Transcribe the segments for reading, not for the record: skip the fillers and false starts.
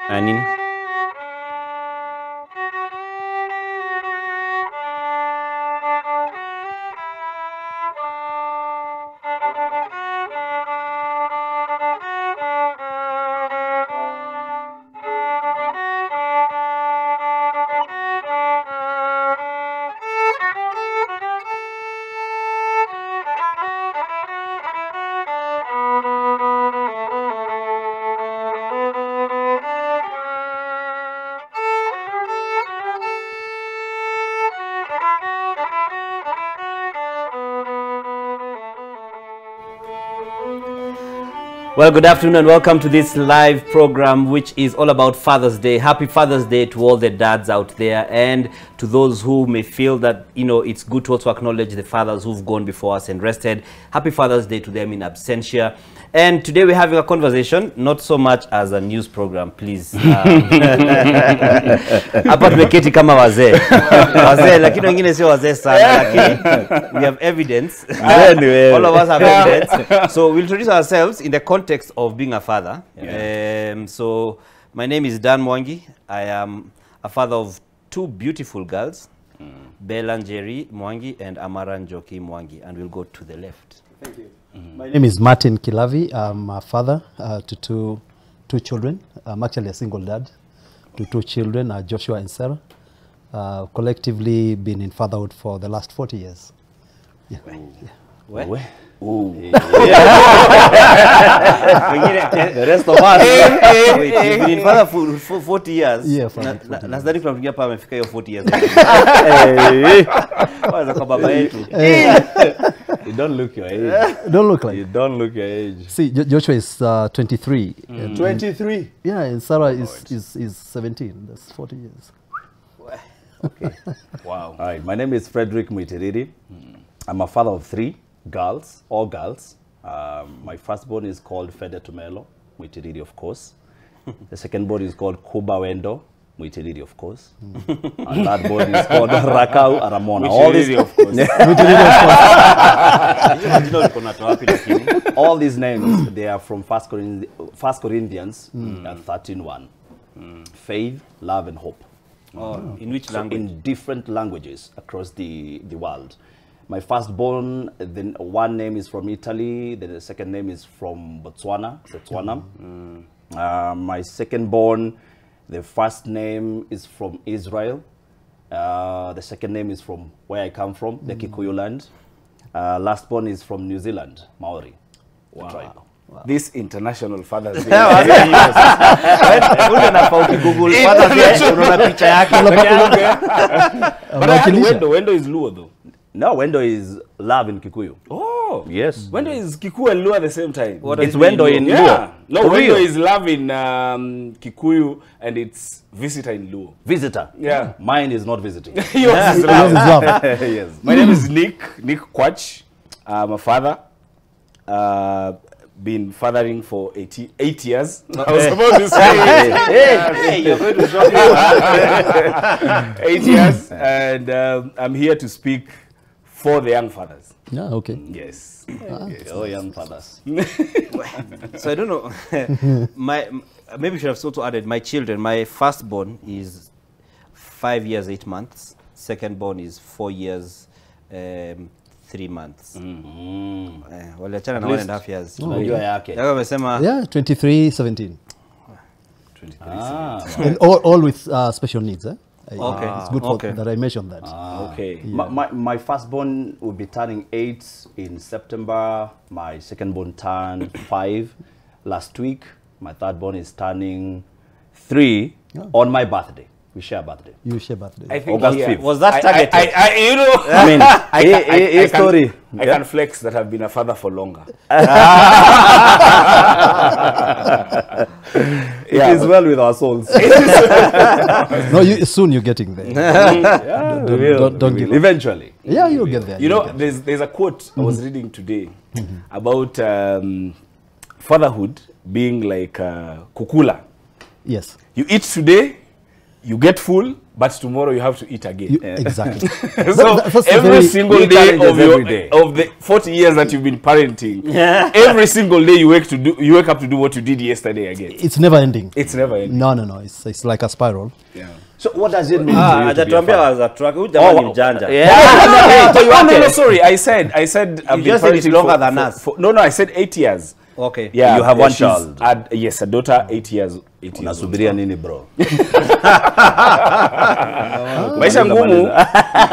Anin. Well, good afternoon and welcome to this live program which is all about Father's Day. Happy Father's Day to all the dads out there, and to those who may feel that, you know, it's good to also acknowledge the fathers who've gone before us and rested. Happy Father's Day to them in absentia. And today we're having a conversation, not so much as a news program, please. Hapa tumeketi kama wazee. Wazee, lakini wengine sio wazee sana, lakini we have evidence. All of us have evidence. So we'll introduce ourselves in the context of being a father. Yeah. So my name is Dan Mwangi. I am a father of two beautiful girls, Bella Njeri Mwangi and Amara Njoki Mwangi, and we'll go to the left. Thank you. My name is Martin Kilavi. I'm a father to two children. I'm actually a single dad to two children, Joshua and Sarah. Collectively been in fatherhood for the last 40 years. Yeah. Where? Ooh. The rest of us. Wait, you've been in father for 40 years. Yeah, for 40 years. Nadhani kuna mtu hapa amefika hiyo 40 years. Kwanza kwa baba yetu. You don't look your age. Don't look like. You don't look your age. See, Joshua is 23. 23? Yeah, and Sarah is 17. That's 40 years. Okay. Wow. All right. My name is Frederick Muitiriri. I'm a father of three girls, all girls. My firstborn is called Fede Tumelo Muitiriri, of course. The second born is called Kuba Wendo Muitiriri, of course. And that born is called Rakau Aramona. All these, of course. All these names, they are from 1 Corinthians 13:1. Faith, love, and hope. Oh, in which language? In different languages across the world. My firstborn, then one name is from Italy, then the second name is from Botswana, Setswana. My second-born, the first name is from Israel. The second name is from where I come from, the Kikuyu land. Last-born is from New Zealand, Maori. Wow. Tribe. Wow. This international Father's Day. Wendo is Luo though. No, Wendo is love in Kikuyu. Oh, yes. Wendo is Kikuyu and Luo at the same time. It's Wendo in Luo. Yeah. No, For Wendo real? is love in Kikuyu and it's visitor in Luo. Visitor. Yeah. Mine is not visiting. Yours is Love love. is love. Yes. My name is Nick Kwach. I'm a father. Been fathering for 8 years. I was supposed to say Hey, you're going to show 8 years, and I'm here to speak for the young fathers. Yeah, okay. Yes. Oh, young fathers. So I don't know. Maybe we should have also added my children. My firstborn is 5 years, 8 months. Secondborn is 4 years, 3 months. Waliachana na 1.5 years. Unajua yake. Yako amesema Yeah, 23, 17. 23. And all with special needs. Okay. It's good that I mentioned that. Okay. Yeah. My firstborn will be turning 8 in September. My secondborn turned 5 last week. My thirdborn is turning 3 on my birthday. We share birthday. You share birthday. I think August here, 5th. was that targeted? you know, I mean, story. I can flex that I've been a father for longer. It is well with our souls. No, soon you're getting there. Don't give up. Eventually. Yeah, you'll get there. You know, there's a quote I was reading today about fatherhood being like kukula. Yes. You eat today, you get full, but tomorrow you have to eat again. Exactly. So That's every single day of every of the 40 years that you've been parenting, every single day you wake up to do what you did yesterday again. It's never ending. It's never ending. No. It's like a spiral. Yeah. So what does it mean to you to be a hajatuambia father? was a truck. Huyu jamaa ni mjanja. No, sorry. I said I've been just said it's parenting longer than us. No, I said 8 years. Okay. Yeah, You have one she's child. Yes, a daughter, 8 years. 8 years. Unasubiria nini bro? Maisha ngumu.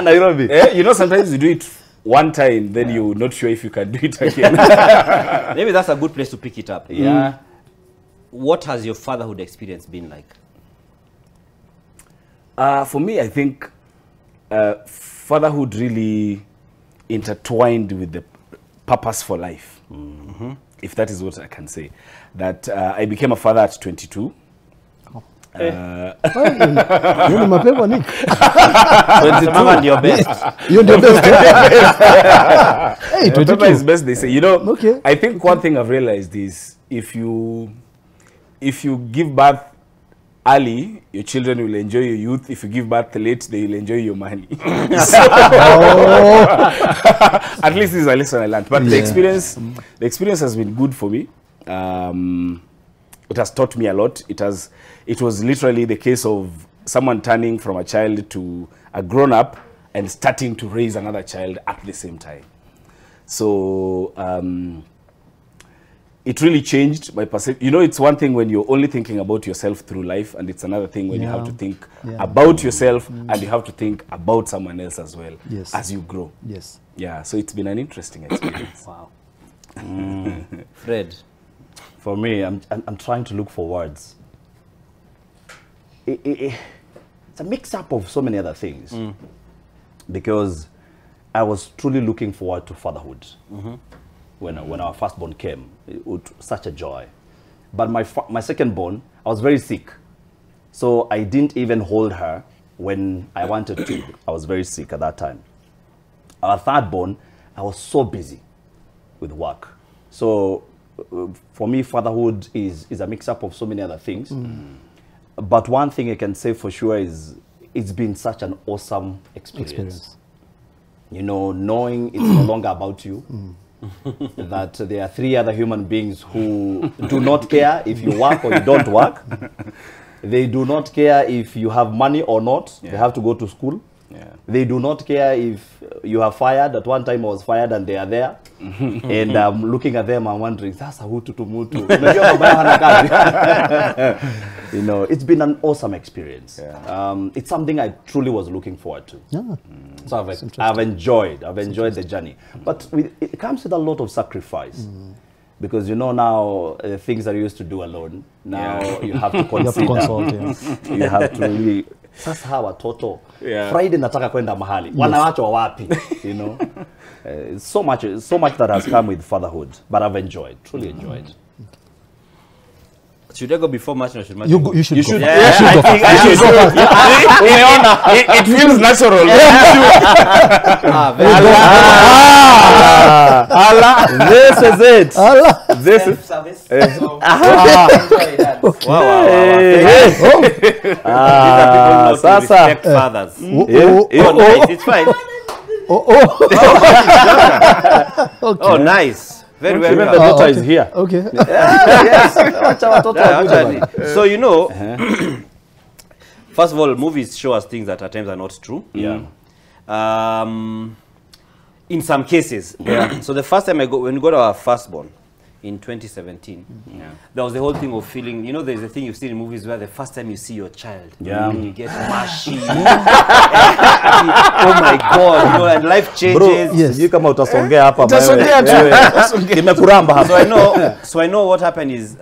Nairobi. You know, sometimes you do it one time, then you're not sure if you can do it again. Maybe that's a good place to pick it up. Yeah. What has your fatherhood experience been like? For me, I think fatherhood really intertwined with the purpose for life. If that is what I can say. That I became a father at 22. Yoni mapema ni. 22 ndio best. You ndio best. Hey, Whatever is best, they say. You know, Okay. I think one thing I've realized is if you give birth early, your children will enjoy your youth. If you give birth late, they will enjoy your money. At least this is a lesson I learned. But the experience has been good for me. It has taught me a lot. It was literally the case of someone turning from a child to a grown-up and starting to raise another child at the same time. So it really changed my perception. You know, it's one thing when you're only thinking about yourself through life, and it's another thing when you have to think about yourself and you have to think about someone else as well as you grow. Yes. Yeah, so it's been an interesting experience. Wow. Fred. For me, I'm trying to look for words. It's a mix-up of so many other things. Because I was truly looking forward to fatherhood. When our firstborn came, it was such a joy. But my secondborn, I was very sick. So I didn't even hold her when I wanted to. I was very sick at that time. Our thirdborn, I was so busy with work. So for me, fatherhood is a mix-up of so many other things. But one thing I can say for sure is it's been such an awesome experience. You know, knowing it's no longer about you. That there are 3 other human beings who do not care if you work or you don't work. They do not care if you have money or not. They have to go to school. They do not care if you are fired. At one time I was fired and they are there. And I'm looking at them and wondering, sasa hutu tumutu. You know, it's been an awesome experience. It's something I truly was looking forward to. So I've enjoyed the journey. But it comes with a lot of sacrifice. Because you know now, things that you used to do alone, now you have to consider. You have to consult, You have to really... Sasa hawa toto, Friday nataka kwenda mahali. Wanawachwa wapi? You know? So much that has come with fatherhood. But I've enjoyed, truly enjoyed. Should I go before match or should match? You should go. It feels natural. This is it. This is service. Wow. Sasa. Respect fathers. Nice. It's fine. Okay. Oh, nice. Very well. Even the daughter is here. Okay. Yes. So, you know, first of all, movies show us things that at times are not true. In some cases. So the first time when we got our firstborn in 2017, there was the whole thing of feeling, you know, there's a thing you've seen in movies where the first time you see your child, you get mushy. Oh my God, you know, and life changes. Bro, yes. You come out utasongea hapa. So I know what happened is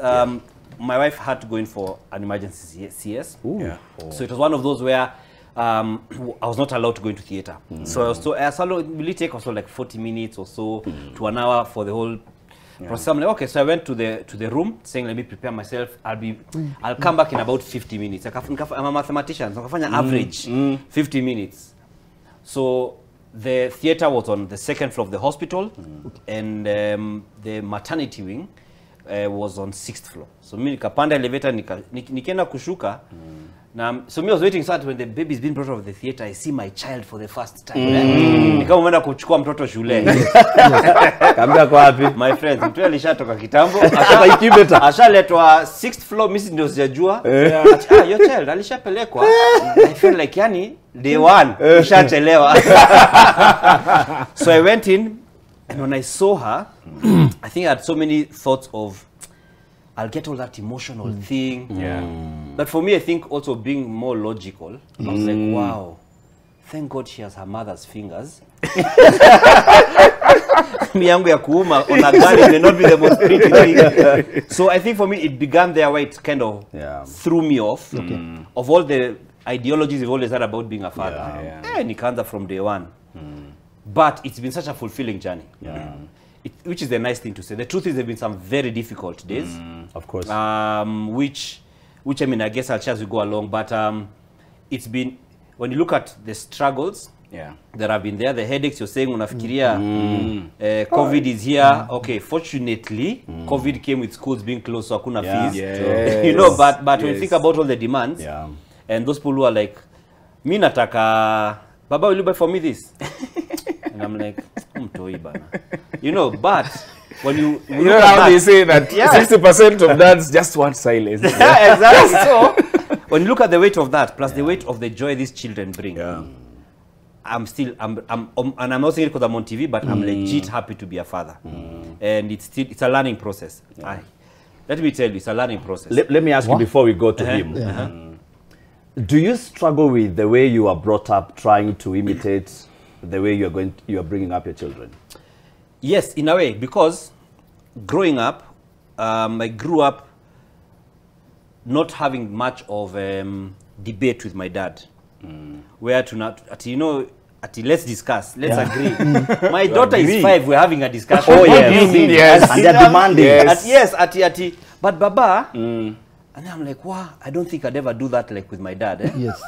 my wife had to go in for an emergency CS. So it was one of those where I was not allowed to go into theater. So it will take also like 40 minutes or so to an hour for the whole process. I'm like, okay, so I went to the room saying, let me prepare myself. I'll come back in about 50 minutes. I'm a mathematician, so I can average 50 minutes. So the theater was on the 2nd floor of the hospital, and the maternity wing was on 6th floor. So mimi nikapanda elevator nikaenda kushuka. So me I was waiting so that when the baby is being brought out of the theater, I see my child for the first time. Nikama umeenda kuchukua mtoto shule. Kaambia kwa wapi? My friends, mtu alishatoka kitambo, ashaletwa 6th floor, mimi ndio sijajua. Your child alishapelekwa. I feel like yani day one ushachelewa. So I went in, and when I saw her, I think I had so many thoughts of I'll get all that emotional thing. But for me, I think also being more logical, I was like, wow, thank God she has her mother's fingers. Miyangu ya kuuma on a gari may not be the most pretty thing. So I think for me, it began there where it kind of threw me off. Of all the ideologies we've always had about being a father. Nikaanza from day one. But it's been such a fulfilling journey. Which is the nice thing to say. The truth is there have been some very difficult days. Of course. Which I mean, I guess I'll share as we go along. But it's been, when you look at the struggles that have been there, the headaches you're saying, unafikiria, COVID is here. Okay, fortunately, COVID came with schools being closed, so hakuna fees. You know, but when you think about all the demands, and those people who are like, mi nataka, Baba, will you buy for me this? And I'm like, you know, but when you know how they say that 60% of dads just want silence. Exactly. So when you look at the weight of that, plus the weight of the joy these children bring, I'm not saying it because I'm on TV, but I'm legit happy to be a father. And it's a learning process. Let me tell you, it's a learning process. Let me ask you before we go to him. Do you struggle with the way you are brought up, trying to imitate the way you are bringing up your children? Yes, in a way, because growing up, I grew up not having much of debate with my dad. Where to not, let's discuss, let's agree. My daughter is 5, we're having a discussion. Oh yes, and they're demanding. But Baba, and I'm like, wow, I don't think I'd ever do that like with my dad. Yes.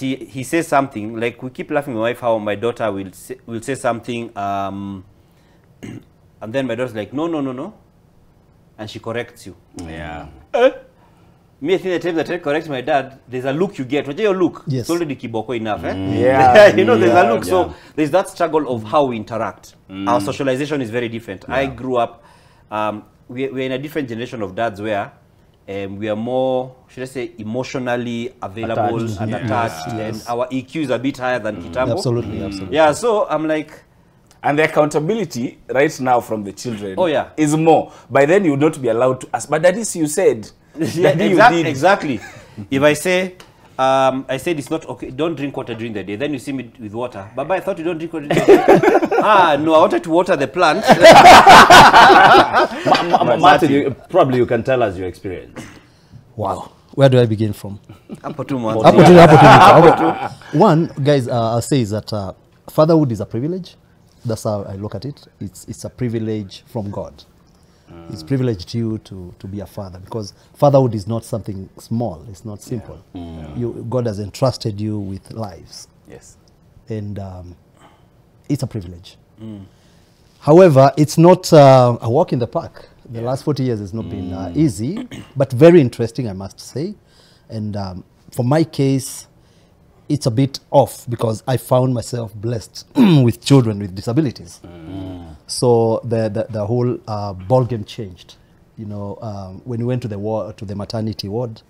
He says something, like we keep laughing with my wife how my daughter will say something, and then my daughter's like, no, and she corrects you. Me, I think the time that I correct my dad, there's a look you get. What's your look? Yes. It's already kiboko enough. You know, there's a look. So there's that struggle of how we interact. Our socialization is very different. I grew up, we're in a different generation of dads where we are more, should I say, emotionally available and attached, and our EQ is a bit higher than Kitambo. Absolutely. Yeah, so I'm like, and the accountability right now from the children is more. By then you would not be allowed to ask, but that is you said. Exactly. If I say, I said it's not okay, don't drink water during the day, then you see me with water. Baba, I thought you don't drink water during the day. No, I wanted to water the plant. Martin, probably you can tell us your experience. Wow. Where do I begin from? One, guys, I'll say is that fatherhood is a privilege. That's how I look at it. It's a privilege from God. It's privileged you to be a father, because fatherhood is not something small. It's not simple. God has entrusted you with lives. Yes. And it's a privilege. However, it's not a walk in the park. The last 40 years has not been easy, but very interesting, I must say. And for my case, it's a bit off because I found myself blessed with children with disabilities. So the whole ball game changed. You know, when we went to the maternity ward,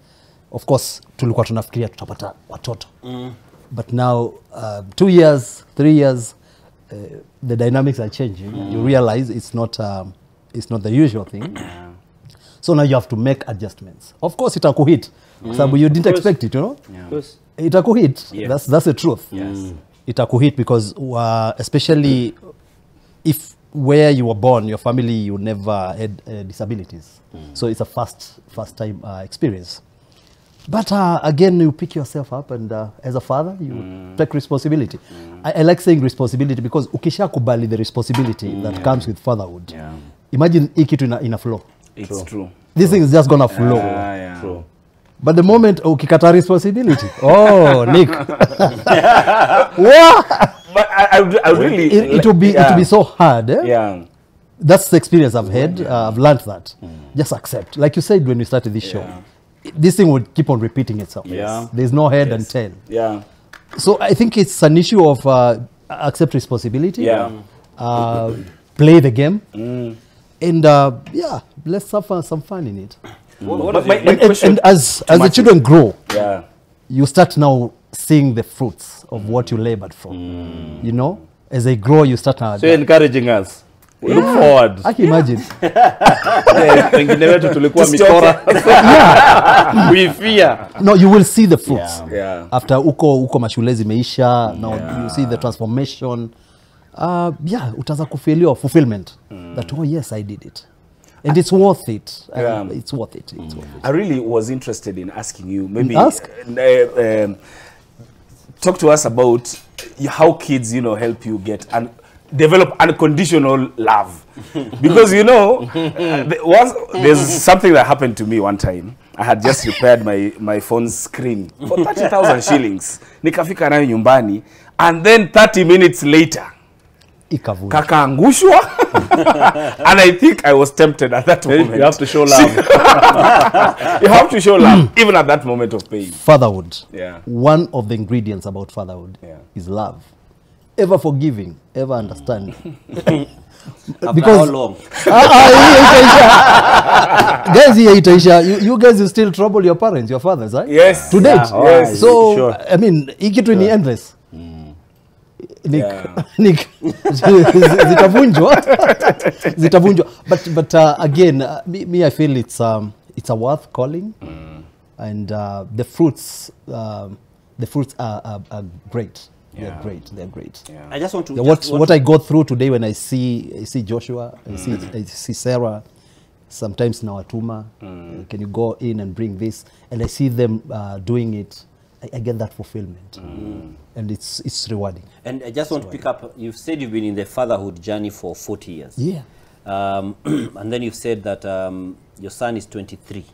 of course, tulikuwa tunafikiria tutapata watoto. But now, 2 years, 3 years, the dynamics are changing. You realize it's not the usual thing. So now you have to make adjustments. Of course, itakuhit. You didn't expect it, you know? Itakuhit. Yes. That's the truth. Yes. Itakuhit because especially if where you were born, your family, you never had disabilities. So it's a first time experience. But again, you pick yourself up and as a father, you take responsibility. I like saying responsibility because ukisha kubali the responsibility that comes with fatherhood. Imagine ikitu in a flow. It's true. This thing is just gonna flow. True. But the moment ukikata responsibility, oh, Nick. But I really it will be so hard. Yeah. that's the experience I've had. I've learned that. Just accept. Like you said when we started this show, this thing would keep on repeating itself. Yeah. There's no head and tail. Yeah. So I think it's an issue of accept responsibility. Yeah. Play the game. And yeah, let's have some fun in it. And as the children grow, you start now seeing the fruits of what you labored for. You know, as they grow, you start. So you're encouraging us. We look forward. I can imagine. Wengine wetu tulikuwa mikora. We fear. No, you will see the fruits. Yeah. After uko mashule zimeisha, now you see the transformation. Yeah, utaanza kufeel fulfillment. That, oh yes, I did it. And it's worth it. It's worth it. It's worth it. I really was interested in asking you, maybe Ask. Talk to us about how kids, you know, help you get and develop unconditional love. Because, you know, there's something that happened to me one time. I had just repaired my phone's screen for 30,000 shillings. Nikafika nayo nyumbani, and then 30 minutes later, kakaangushwa. And I think I was tempted at that moment. You have to show love. You have to show love, even at that moment of pain. Fatherhood. Yeah. One of the ingredients about fatherhood is love. Ever forgiving, ever understanding. Because how long? Guys, you guys will still trouble your parents, your fathers, right? Yes. To date. Yeah. Yes. So, Sure. I mean, ikitu ni endless. Nick, zitavunjwa. But again, me, I feel it's a worth calling, and the fruits are great. Yeah. They're great. Yeah. I just want to... What I go through today when I see Joshua, I see Sarah, sometimes Nawatuma, can you go in and bring this? And I see them doing it. I get that fulfillment. And it's rewarding. And I just want to pick up, you've said you've been in the fatherhood journey for 40 years. Yeah. And then you've said that your son is 23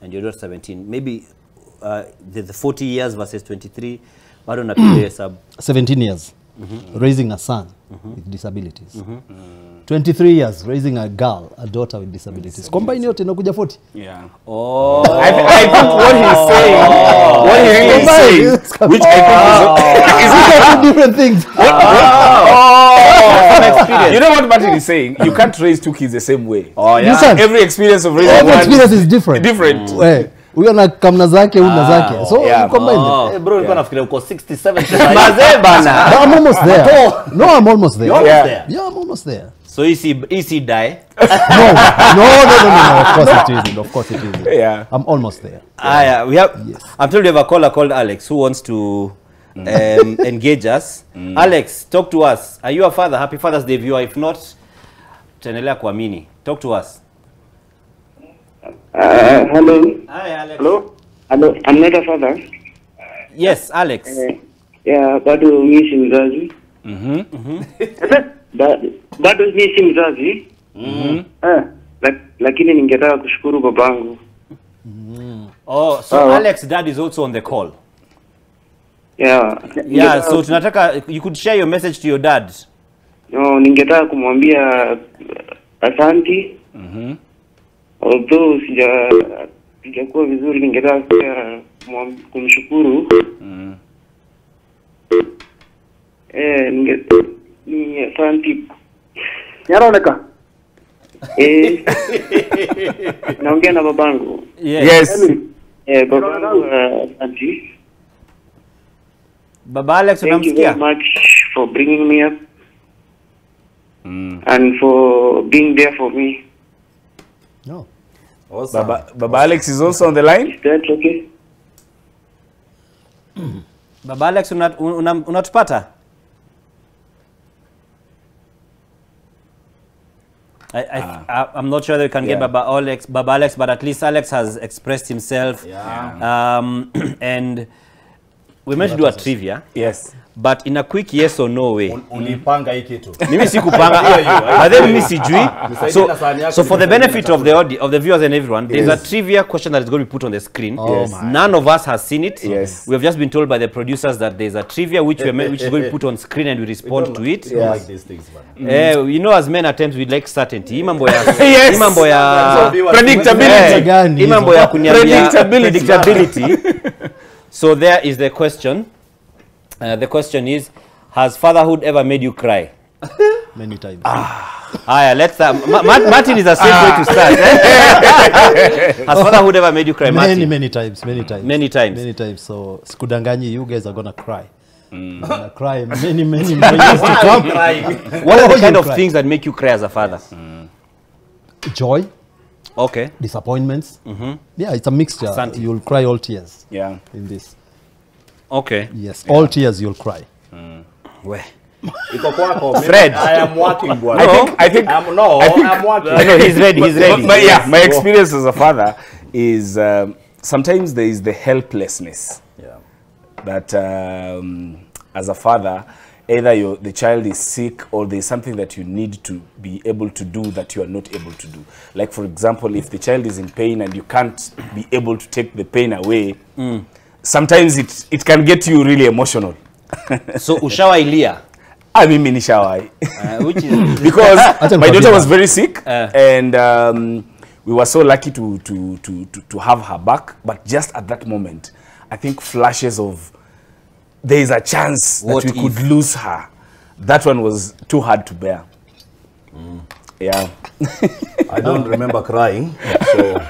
and your daughter 17. Maybe the 40 years versus 23, bado napiga sub 17 years raising a son with disabilities. 23 years raising a daughter with disabilities. Combine yote inakuja 40. Yeah. Oh. I think what he's saying, what he's really saying, which I think Two different things. you know what Martin is saying? You can't raise two kids the same way. Oh, yeah. Listen, Every experience of raising every one experience is different. Huyo na kamna zake, huyu na zake. So yeah. combine them. Hey, bro, nilikuwa nafikiria uko 67. Mazee bana. No, I'm almost there. No, I'm almost there. You're almost there. Yeah, I'm almost there. So easy die. No. Of course it isn't. Of course it isn't. Yeah. I'm almost there. We have. I'm told you have a caller called Alex who wants to engage us. Alex, talk to us. Are you a father? Happy Father's Day, viewer. If not, tuendelea kuamini. Talk to us. Hello. Hi, Alex. Hello. I'm not a father. Yes, Alex. Yeah, bado mimi si mzazi. Bado mimi si mzazi. Lakini ningetaka kushukuru babangu. Oh, so Alex, dad is also on the call. Yeah. Yeah, so tunataka you could share your message to your dad. No, ningetaka kumwambia asanti. Although sijakuwa vizuri, ningetaka pia kumshukuru. Ni asanti. Yanaoneka. Naongea na babangu. Yes. Babangu asanti. Baba Alex, Thank you unamsikia? very much for bringing me up and for being there for me. No. Awesome. Baba Alex is also on the line. Is that okay? Baba Alex, unatupata? I'm not sure that we can get Baba Alex, but at least Alex has expressed himself. Yeah. And we're meant to do a trivia. Yes. But in a quick yes or no way. Ulipanga hii kitu. Mimi sikupanga. But then mimi sijui. So for the benefit of the viewers and everyone, there's a trivia question that is going to be put on the screen. None of us has seen it. Yes. We have just been told by the producers that there's a trivia which is going to be put on screen and we respond to it. We don't like these things, man. You know, as men at times we like certainty. Hii mambo ya predictability. Hii mambo ya kuniambia predictability. So there is the question. The question is, has fatherhood ever made you cry? Many times. Let's Martin is a safe way to start. Has fatherhood ever made you cry, Martin? Many times. So skudanganyi, you guys are gonna cry. Gonna cry many years to come. What are the kind of things that make you cry as a father? Joy. Okay. Disappointments. Yeah, it's a mixture. Asante. You'll cry all tears. Yeah. In this. Okay. Yes, all tears you'll cry. Where? Fred, I am working, boy. I think I'm working. I know, he's ready. My experience as a father is sometimes there is the helplessness. Yeah. That as a father, either the child is sick or there's something that you need to be able to do that you are not able to do. Like, for example, if the child is in pain and you can't be able to take the pain away, sometimes it can get you really emotional. So ushawailia? I mean, nishawai. Which is Because my daughter was very sick and we were so lucky to have her back. But just at that moment, I think flashes of there is a chance that we could lose her. That one was too hard to bear. Yeah. I don't remember crying, so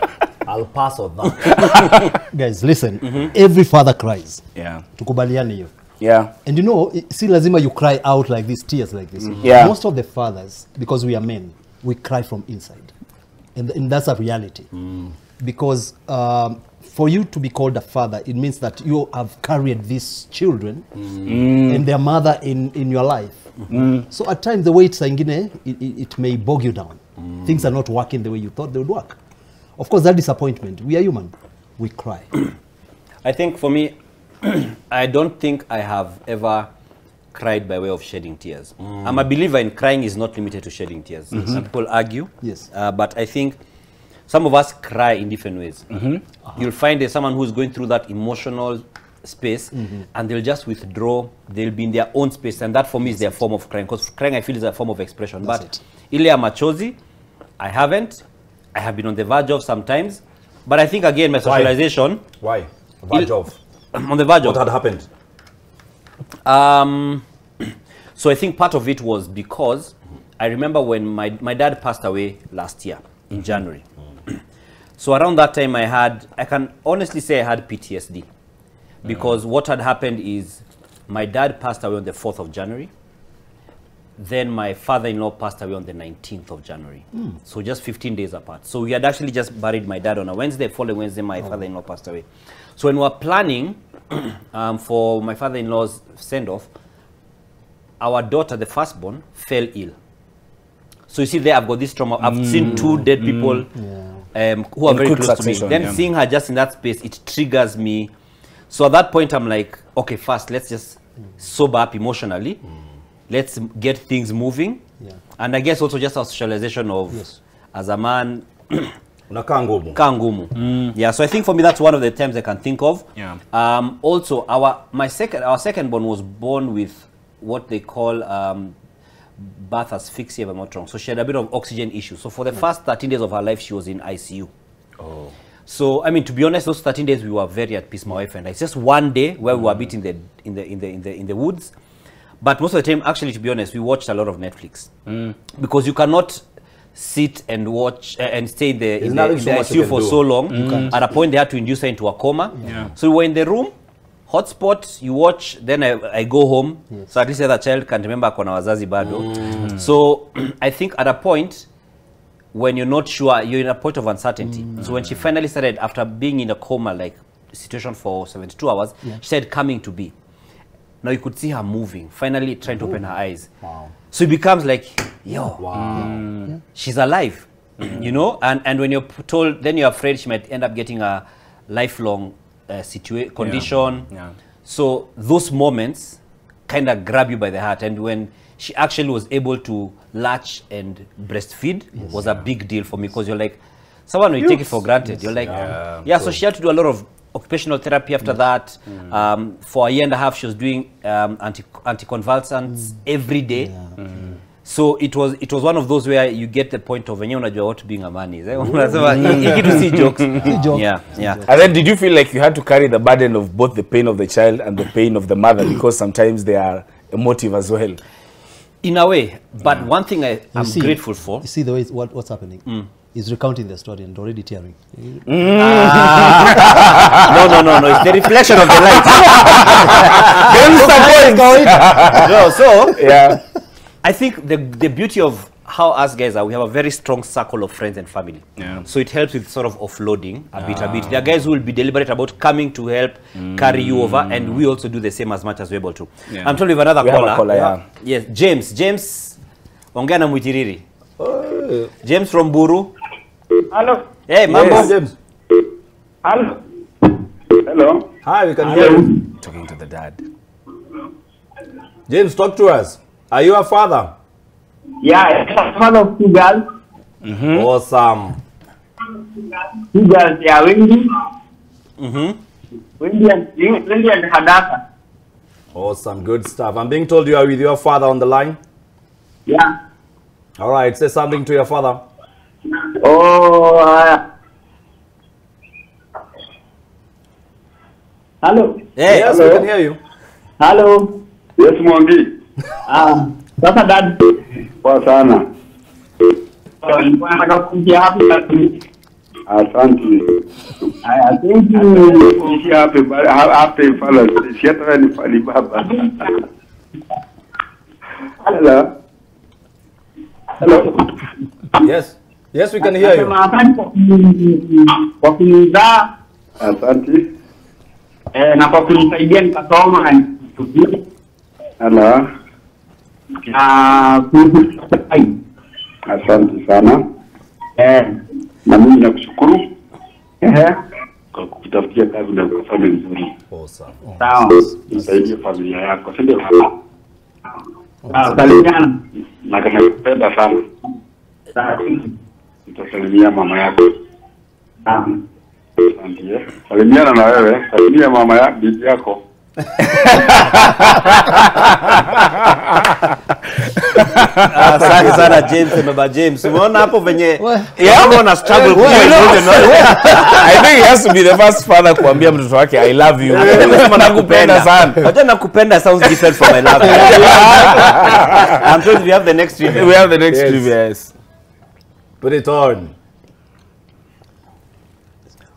I'll pass on that. Guys, listen. Every father cries. Yeah. Tukubaliane hiyo. Yeah. And you know, si lazima you cry out like this, tears like this. Yeah. Most of the fathers, because we are men, we cry from inside. And that's a reality. Because for you to be called a father, it means that you have carried these children and their mother in your life. So at times, the way it's it may bog you down. Things are not working the way you thought they would work. Of course, that disappointment, we are human. We cry. I think for me, I don't think I have ever cried by way of shedding tears. I'm a believer in crying is not limited to shedding tears. Some people argue. Yes. But I think some of us cry in different ways. You'll find there's someone who's going through that emotional space and they'll just withdraw. They'll be in their own space. And that for me is their form of crying. Because crying, I feel, is a form of expression. That's but ile machozi, I haven't. I have been on the verge of sometimes. But I think, again, my socialization... Why? Verge of? On the verge of... What had happened? So I think part of it was because I remember when my dad passed away last year in January. So around that time I can honestly say I had PTSD because what had happened is my dad passed away on the 4th of January. Then my father-in-law passed away on the 19th of January. So just 15 days apart. So we had actually just buried my dad on a Wednesday. Following Wednesday, my father-in-law passed away. So when we were planning for my father-in-law's send-off, our daughter, the firstborn, fell ill. So you see there, I've got this trauma. I've seen 2 dead people who are very close to me. Then seeing her just in that space, it triggers me. So at that point, I'm like, okay, first, let's just sober up emotionally. Let's get things moving. And I guess also just our socialization of, as a man, Kangumu. Yeah, so I think for me, that's one of the terms I can think of. Also, our second born was born with what they call birth asphyxia, if I'm not wrong. So she had a bit of oxygen issues. So for the first 13 days of her life, she was in ICU. So I mean, to be honest, those 13 days we were very at peace, my wife and I. It's just one day where we were a bit in the woods, but most of the time, actually, to be honest, we watched a lot of Netflix because you cannot sit and watch and stay in the ICU for so long. At a point, they had to induce her into a coma. So we were in the room. Hotspot, you watch, then I go home. So at least the other child can remember kona wazazi bado. So I think at a point, when you're not sure, you're in a point of uncertainty. So when she finally started, after being in a coma, like situation for 72 hours, she said coming to be. Now you could see her moving, finally trying to open her eyes. So it becomes like, yo, she's alive, you know? And when you're told, then you're afraid she might end up getting a lifelong condition. So those moments kind of grab you by the heart. And when she actually was able to latch and breastfeed was a big deal for me, because you're like, someone will take it for granted. You're like, so she had to do a lot of occupational therapy after that. For a year and a half, she was doing anticonvulsants every day. So it was one of those where you get the point of when you know what being a man is. To see jokes. Yeah. And then did you feel like you had to carry the burden of both the pain of the child and the pain of the mother, because sometimes they are emotive as well? In a way, but one thing I'm grateful for. You see the way what's happening. He's recounting the story and already tearing. No. It's the reflection of the light. No, so yeah. I think the beauty of how us guys are, we have a very strong circle of friends and family. Yeah. So it helps with sort of offloading a bit. There are guys who will be deliberate about coming to help carry you over, and we also do the same as much as we're able to. I'm told we have another caller. Yes, James. Ongea na Mwitiriri. James from Buru. Hello. Hey, Mambo. Yes, James. Hello. Hello. Hi, we can hear you. Talking to the dad. James, talk to us. Are you a father? Yeah, I'm a father of 2 girls. Awesome. 2 girls, yeah, Wendy. Wendy and Hadaka. Awesome, good stuff. I'm being told you are with your father on the line. Yeah. All right, say something to your father. Oh, hello. Hey, Yes, we can hear you. Hello. Yes, Mwangi. Sasa dad. Poa sana. Nilikuwa nataka kuja hapa. Asante. I think you Ishi hape fala. Siata ni fali baba. Hello. Hello. Yes, we can hear you. Kwa kunizaa. Asante. Na kwa kunisaidia nikasoma na Hello. Asante sana. Na mimi nakushukuru. Kwa kutafutia kazi na kufanya vizuri. Awesome. Sawa. Nisaidie familia yako. Si ndio? Salimiana. Na kama kupenda sana. Sawa. Nitasalimia mama yako. Sawa. Asante. Salimiana na wewe. Salimia mama ya bibi yako. Asante sana James, baba James. Umeona hapo venye una struggle I think he has to be the first father kuambia mtoto wake I love you. Nakupenda sana. Hata nakupenda sounds different from I love you. I'm told we have the next review. We have the next review, yes. Put it on.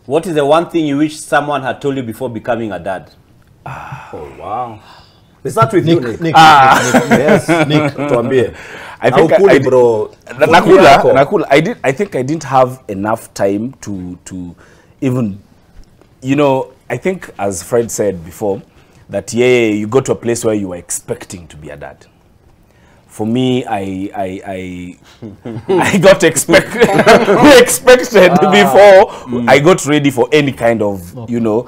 What is the one thing you wish someone had told you before becoming a dad? Oh, wow. Let's start with Nick. Nick. Yes, Nick, tuambie. I think bro. Nakula. I think I didn't have enough time to even, you know, I think as Fred said before, that you go to a place where you are expecting to be a dad. For me, I got expected before I got ready for any kind of, you know,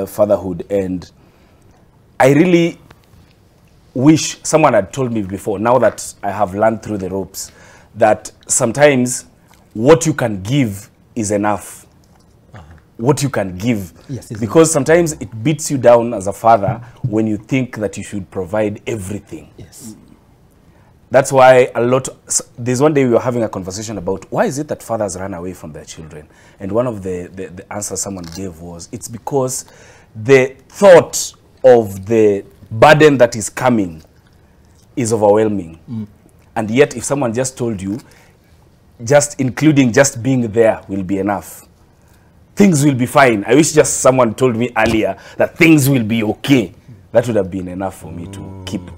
fatherhood. And I really wish someone had told me before, now that I have learned through the ropes, that sometimes what you can give is enough. What you can give. Yes, because sometimes it beats you down as a father when you think that you should provide everything. Yes. That's why there's one day we were having a conversation about why is it that fathers run away from their children? And one of the answers someone gave was, it's because the thought of the burden that is coming is overwhelming. And yet if someone just told you, just including just being there will be enough, things will be fine. I wish just someone told me earlier that things will be okay. That would have been enough for me to keep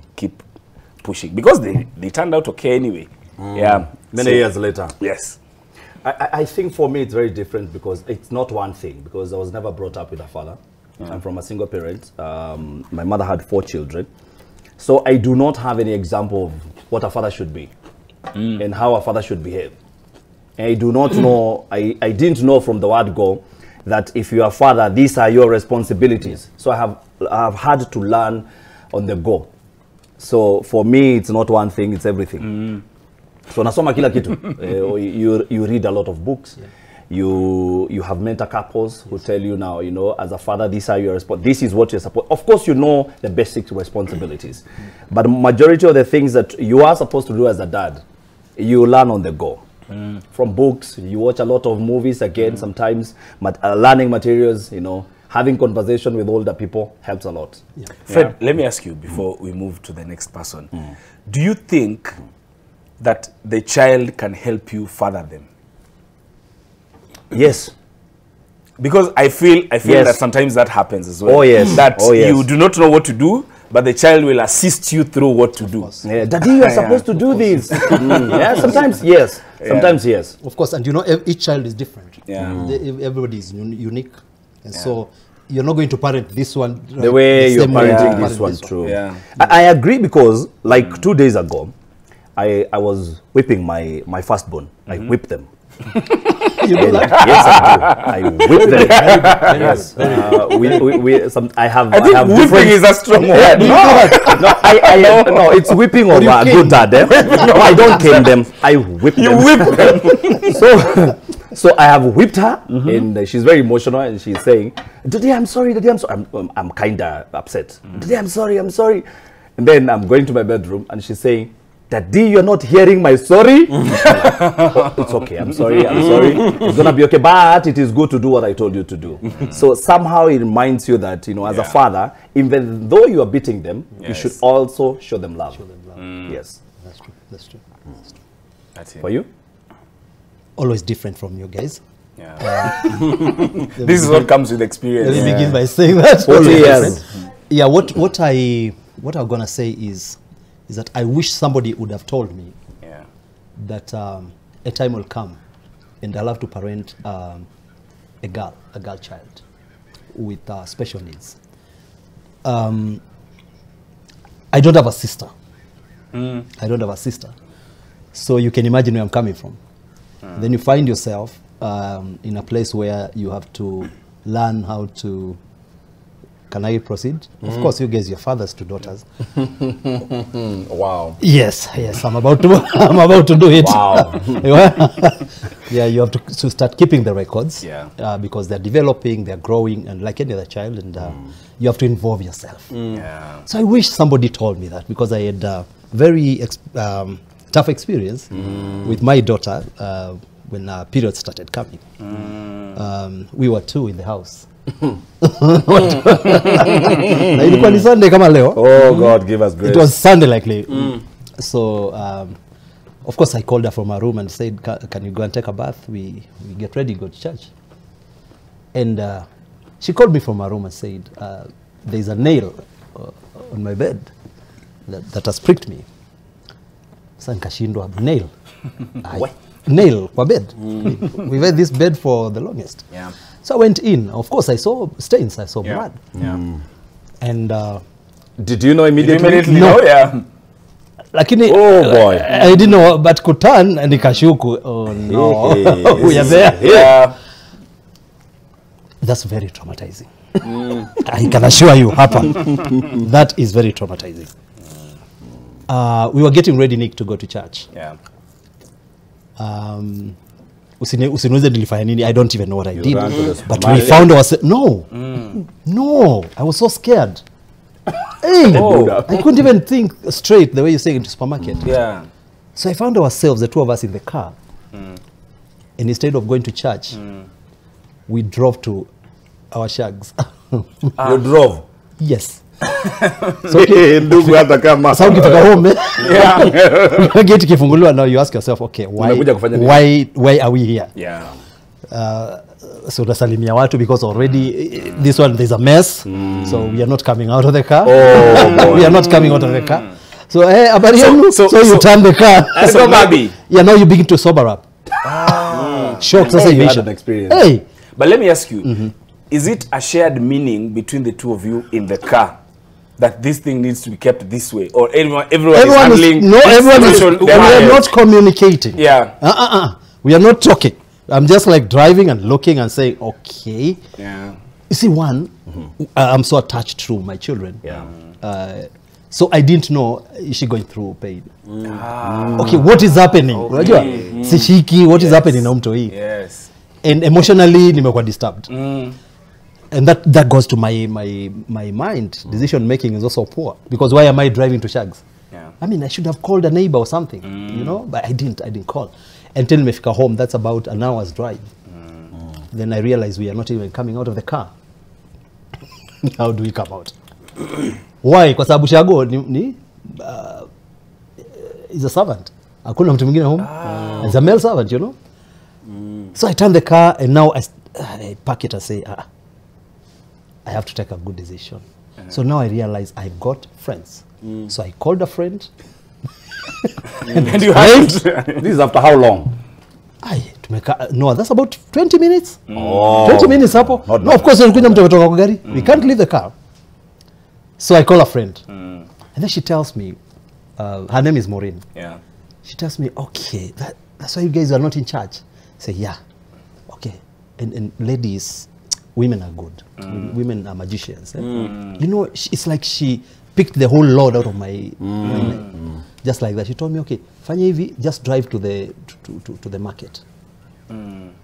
pushing, because they turned out okay anyway. Yeah, Many years later. Yes. I think for me it's very different, because it's not one thing, because I was never brought up with a father. I'm from a single parent. My mother had 4 children. So I do not have any example of what a father should be and how a father should behave. And I do not know, I didn't know from the word go that if you are a father, these are your responsibilities. So I have I've had to learn on the go. So for me, it's not one thing, it's everything. So nasoma kila kitu. You read a lot of books. Yeah. You have mentor couples who tell you now, you know, as a father, this is what you're supposed. Of course, you know the basic responsibilities, but majority of the things that you are supposed to do as a dad, you learn on the go. From books, you watch a lot of movies again. Sometimes learning materials, you know, having conversation with older people helps a lot. Yeah. Fred, let me ask you before we move to the next person. Do you think that the child can help you father them? Yes. Because I feel Yes. that sometimes that happens as well. Oh yes. That oh, yes. you do not know what to do, but the child will assist you through what to do. Yeah, Daddy, you are supposed to do this. Yeah, sometimes yes. Sometimes yes. Of course, and you know, each child is different. Yeah. Everybody is unique. And so you're not going to parent this one The way you're same way parenting you this one, parent true. Yeah. I agree, because like 2 days ago, I was whipping my firstborn. I whipped them. You know that? Yes, I do. I whip them. Yes. I have whipping different- is a strong word. No, it's whipping of a good dad. No, I don't cane them. I whip them. You whip them. So I have whipped her, and she's very emotional, and she's saying, "Daddy, I'm sorry. Daddy, I'm sorry." I'm kind of upset. Daddy, I'm sorry. I'm sorry. And then I'm going to my bedroom, and she's saying, "Daddy, you're not hearing my sorry." Oh, it's okay. I'm sorry. I'm sorry. It's gonna be okay, but it is good to do what I told you to do. So somehow it reminds you that, you know, as a father, even though you are beating them, you should also show them love. Yes. That's true. That's true. That's true. That's it. For you? Always different from you guys. Yeah. This is what comes with experience. Let me begin by saying that. Totally, yes. Yeah, what I'm gonna say is that I wish somebody would have told me that a time will come and I'll have to parent a girl child with special needs. I don't have a sister. I don't have a sister. So you can imagine where I'm coming from. Then you find yourself in a place where you have to learn how to. Can I proceed? Of course, you guys, your fathers to daughters. Wow. Yes, I'm about to. I'm about to do it. Wow. Yeah, you have to start keeping the records. Yeah. Because they're developing, they're growing, and like any other child, and you have to involve yourself. Yeah. So I wish somebody told me that, because I had a very tough experience with my daughter when periods started coming. We were two in the house. Na ilikuwa ni Sunday kama leo. Oh God, give us grace. It was Sunday likely. So of course I called her from her room and said, can you go and take a bath? We get ready, go to church. And she called me from her room and said, there's a nail on my bed that has pricked me. Sasa nikashindwa, nail. Nail kwa bed. We've had this bed for the longest. Yeah. So I went in. Of course, I saw stains. I saw blood. Yeah. And did you know immediately? No. Yeah. Lakini, Oh boy. I didn't know, but kutan and nikashuku. Oh no, we are there. Yeah. That's very traumatizing. I can assure you, happened. That is very traumatizing. We were getting ready, Nick, to go to church. Yeah. Usiniulize nilifanya nini, I don't even know what I did. ran to the But supermarket. we found ourselves, no, I was so scared. Hey, I couldn't even think straight the way you're saying into supermarket. Yeah. So I found ourselves, the two of us in the car. And instead of going to church, we drove to our shags. You drove. Yes. Ndugu hata kama. Sasa ukifika home, gate kifunguliwa, now you ask yourself, okay, Umekuja kufanya nini? why are we here? Yeah. So unasalimia watu because already this one there's a mess. So we are not coming out of the car. Oh, boy. We are not coming out of the car. So hey, habari yenu? so So you turn the car. So baby. Yeah, now you begin to sober up. Shock sasa You had imeisha. an experience. Hey, But let me ask you, is it a shared meaning between the two of you in the car that this thing needs to be kept this way, or everyone is handling? everyone is, situation we are not communicating. Yeah. We are not talking. I'm just like driving and looking and saying, okay. Yeah. You see, one, I'm so attached to my children. Yeah. So I didn't know, is she going through pain? Okay, what is happening? Unajua, sishiki, what is happening na mtu hii? Yes. And emotionally, nimekuwa disturbed. And that goes to my mind. Decision making is also poor. Because why am I driving to Shags? Yeah. I mean, I should have called a neighbor or something, you know, but I didn't call. Until nimefika home, that's about an hour's drive. Then I realized we are not even coming out of the car. How do we come out? Why? Kwa sababu Shago is a servant. Hakuna mtu mwingine home. He's a male servant, you know. So I turn the car and now I park it and say, I have to take a good decision. So now I realize I've got friends. So I called a friend. And you have This is after how long? No, that's about 20 minutes. Oh. 20 minutes hapo. Not No, of course, mtu ametoka kwa gari. We can't leave the car. So I call a friend. And then she tells me, her name is Maureen. Yeah. She tells me, okay, that's why you guys are not in charge. I say, yeah. Okay. And ladies, women are good. Women are magicians. You know, it's like she picked the whole load out of my neck. Just like that. She told me, okay, fanya hivi, just drive to the market.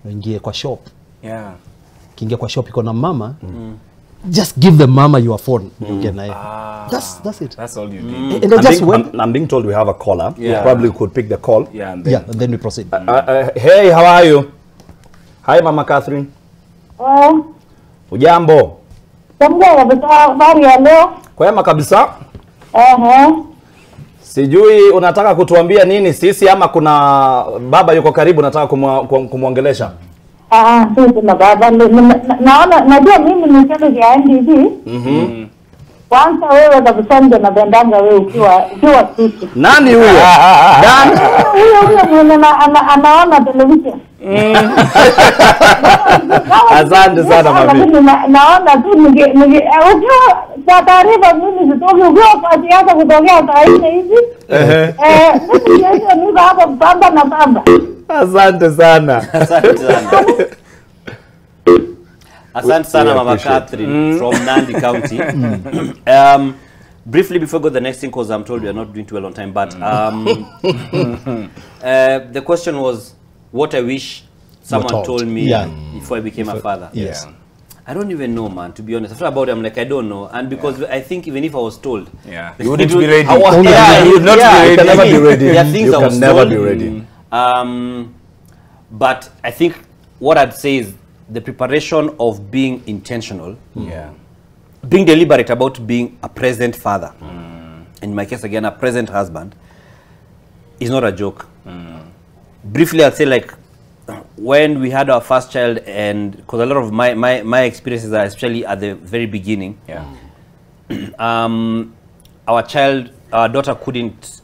Ingie kwa shop. Yeah. Kingia kwa shop iko na mama. Just give the mama your phone. That's it. That's all you did. And I just went. I'm being told we have a caller. Yeah. Probably could pick the call. Yeah, and then, Yeah, and then we proceed. Hey, how are you? Hi, Mama Catherine. Ujambo? Habari ya leo? Kwema kabisa. Sijui unataka kutuambia nini sisi ama kuna baba yuko karibu nataka kumwongelesha? Sisi na baba naona najua mimi ni chama cha NDC. Kwanza wewe kabisa ndio napendanga wewe ukiwa sisi. Nani huyo? Nani? Huyo mwenye anaona television. Asante sana mami. Naona tu ukiwa kwa taarifa mimi sitoki ukiwa kwa siasa kutokea saa hizi. Mimi niko hapa baba na baba. Asante sana. Asante sana. Asante sana Mama Catherine from Nandi County. Briefly before we go to the next thing, because I'm told we are not doing too well on time, but the question was what I wish someone told me before I became a father. Yes. I don't even know, man, to be honest. After about it, I'm like, I don't know. And because I think even if I was told, you wouldn't be ready. You would not be ready. You can never be ready. There are things you I was can never told. be ready. But I think what I'd say is the preparation of being intentional, being deliberate about being a present father, in my case again, a present husband, is not a joke. Briefly, I'd say like when we had our first child, and because a lot of my experiences are especially at the very beginning, our daughter couldn't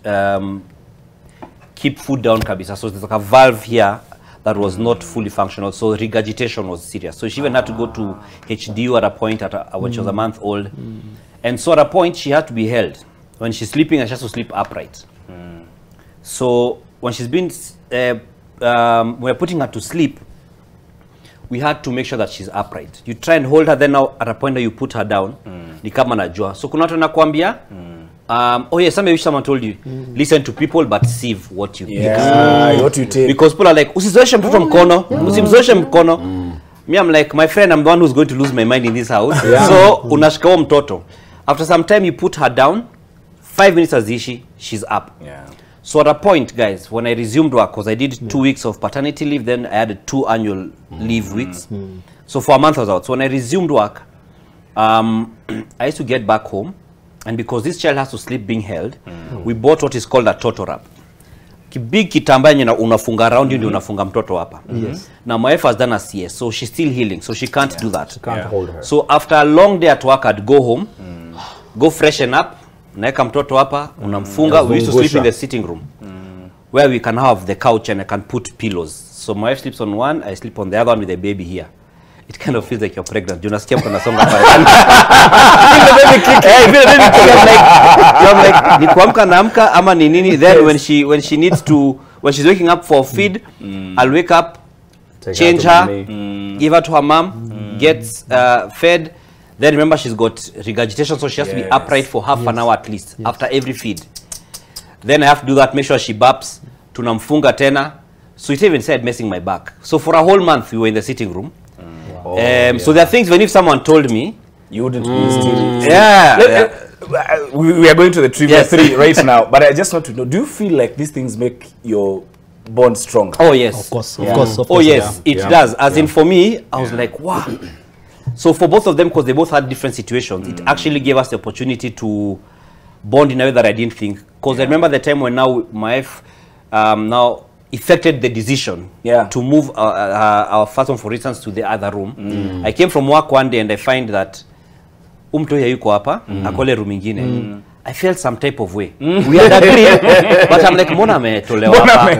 keep food down kabisa, so there's like a valve here that was not fully functional, so regurgitation was serious. So she even had to go to HDU at a point when she was a month old. And so at a point she had to be held. When she's sleeping, she has to sleep upright. So when she's been, we're putting her to sleep, we had to make sure that she's upright. You try and hold her, then now at a point that you put her down, ni kama najua. So kuna watu wanakuambia, oh yes, someone told you, listen to people but sieve what you pick. What you take. Because people are like, usizoeshe mtoto mkono, usimzoeshe mkono. Me, I'm like, my friend, I'm the one who's going to lose my mind in this house. So unashika huo mtoto. After some time you put her down, 5 minutes azishi, she's up. So at a point, guys, when I resumed work, because I did 2 weeks of paternity leave, then I had 2 annual leave weeks. So for a month I was out. So when I resumed work, I used to get back home. And because this child has to sleep being held, we bought what is called a toto wrap. Big kitamba yenye unafunga around you ndio unafunga mtoto hapa. Now my wife has done a CS, so she's still healing, so she can't do that. Can't hold her. So after a long day at work, I'd go home, go freshen up, naeka mtoto hapa, unamfunga. We used to sleep in the sitting room, where we can have the couch and I can put pillows. So my wife sleeps on one, I sleep on the other one with the baby here. It kind of feels like you're pregnant. Unasikia mtu anasonga pale. I'm like, ni kuamka naamka ama ni nini? Then when she needs to, when she's waking up for feed, I'll wake up, change her, give her to her mom, gets fed. Then remember, she's got regurgitation, so she has to be upright for half an hour at least after every feed. Then I have to do that, make sure she burps. Tunamfunga tena. So it even said messing my back. So for a whole month, we were in the sitting room. So there are things, when if someone told me, you wouldn't be still. We are going to the trivia 3 right now, but I just want to know, do you feel like these things make your bond stronger? Oh, yes. Of course, of course. Oh, yes, it does. As in, for me, I was like, wow. So for both of them, because they both had different situations, it actually gave us the opportunity to bond in a way that I didn't think. Because I remember the time when now my wife now effected the decision to move our first one, for instance, to the other room. I came from work one day and I find that yuko hapa, akole room ingine. I felt some type of way. We had agreed, but I'm like, mbona ametolewa hapa?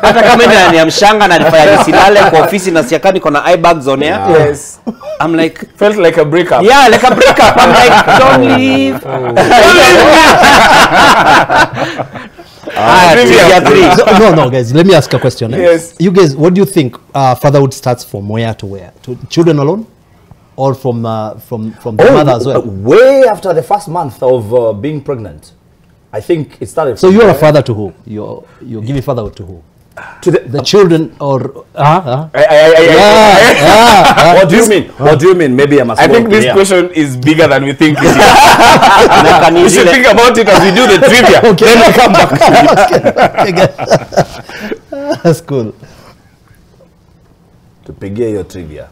Hata kama ni amshanga na nifanya nisilale kwa ofisi na siakani kuna eye bags on air. Yes. I'm like, felt like a breakup. Yeah, like a breakup. I'm like, don't leave. No, guys, let me ask a question. Yes. You guys, what do you think fatherhood starts from where to where? To children alone? Or from the mother as well? Way after the first month of being pregnant. I think it started. So you're a father to who? You're giving fatherhood to who? To the children or What do you mean? What do you mean? Maybe I'm a small I think this question is bigger than we think it is. We should think about it as we do the trivia. Okay. Then we come back. Okay. That's cool. To begin your trivia.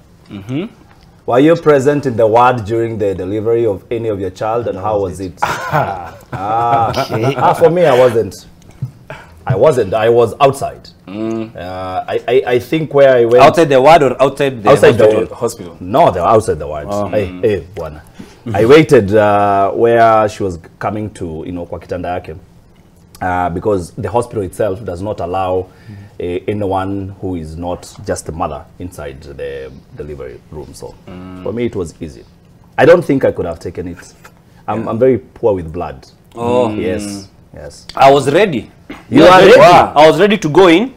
Were you present in the ward during the delivery of any of your child, and how was it? For me, I wasn't. I was outside. I think where I went. Outside the ward or outside the hospital? No, they were outside the ward. I waited where she was coming to, kwa kitanda yake. Because the hospital itself does not allow anyone who is not just the mother inside the delivery room. So for me, it was easy. I don't think I could have taken it. I'm very poor with blood. Yes. I was ready. You are ready? Wow. I was ready to go in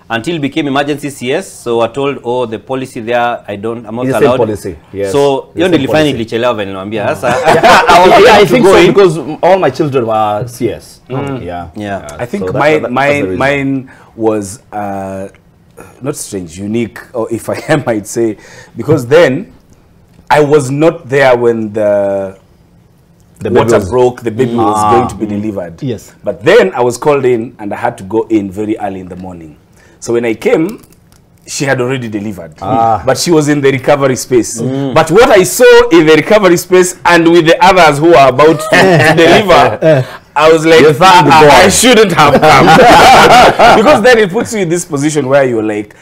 until it became emergency CS. So I told, the policy there, I'm not allowed. Policy. Yes. So you only find it I I think so because all my children were CS. I think so mine was not strange, unique, or if I might say, because then I was not there when the water broke, the baby was going to be delivered. Yes. But then I was called in and I had to go in very early in the morning. So when I came, she had already delivered. But she was in the recovery space. But what I saw in the recovery space and with the others who are about to deliver, I was like, I shouldn't have come. Because then it puts you in this position where you're like,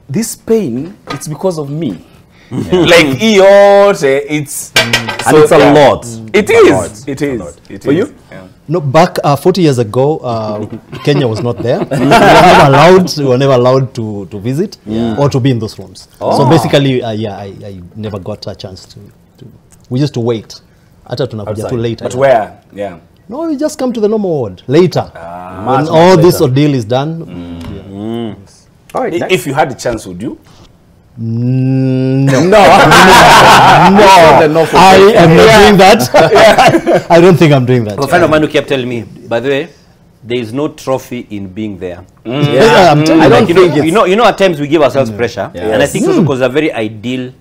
this pain, it's because of me. Like it's and it's a lot. It is. For you? No, back 40 years ago, Kenya was not there. We were never allowed to visit or to be in those rooms. So basically, I never got a chance to. We used to wait. Hata tunakuja too late. But where? Yeah. No, we just come to the normal ward later. When all this ordeal is done. All right, nice. If you had the chance, would you? No. No. I am not doing that. I don't think I'm doing that. A friend of mine who kept telling me, by the way, there is no trophy in being there. I'm telling you. I don't think you know at times we give ourselves pressure, and I think also because a very ideal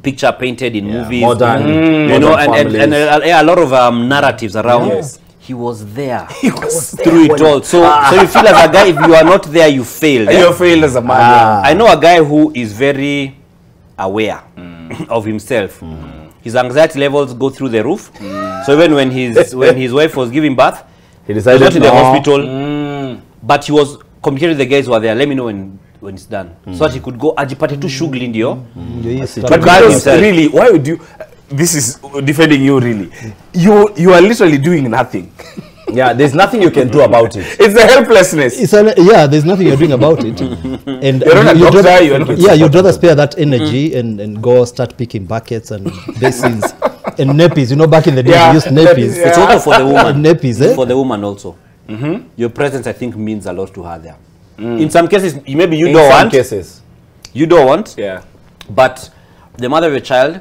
picture painted in movies, modern, and a lot of narratives around. He was there. He was through it all. So you feel as a guy, if you are not there, you failed. You failed as a man. I know a guy who is very aware of himself. His anxiety levels go through the roof. So even when his wife was giving birth, he decided to go to the hospital. But he was communicating with the guys who are there. Let me know when it's done, so that he could go ajipate tu shughuli ndio. But because really, why would you? This is defending you really. You are literally doing nothing. There's nothing you can do about it. It's the helplessness. There's nothing you're doing about it. And you're not a doctor, you'd rather spare that energy and go start picking buckets and basins and nappies. Back in the day we used nappies. It's also for the woman. Nappies, for the woman also. Your presence, I think, means a lot to her there. In some cases, maybe you don't want. In some cases. You don't want. Yeah. But the mother of your child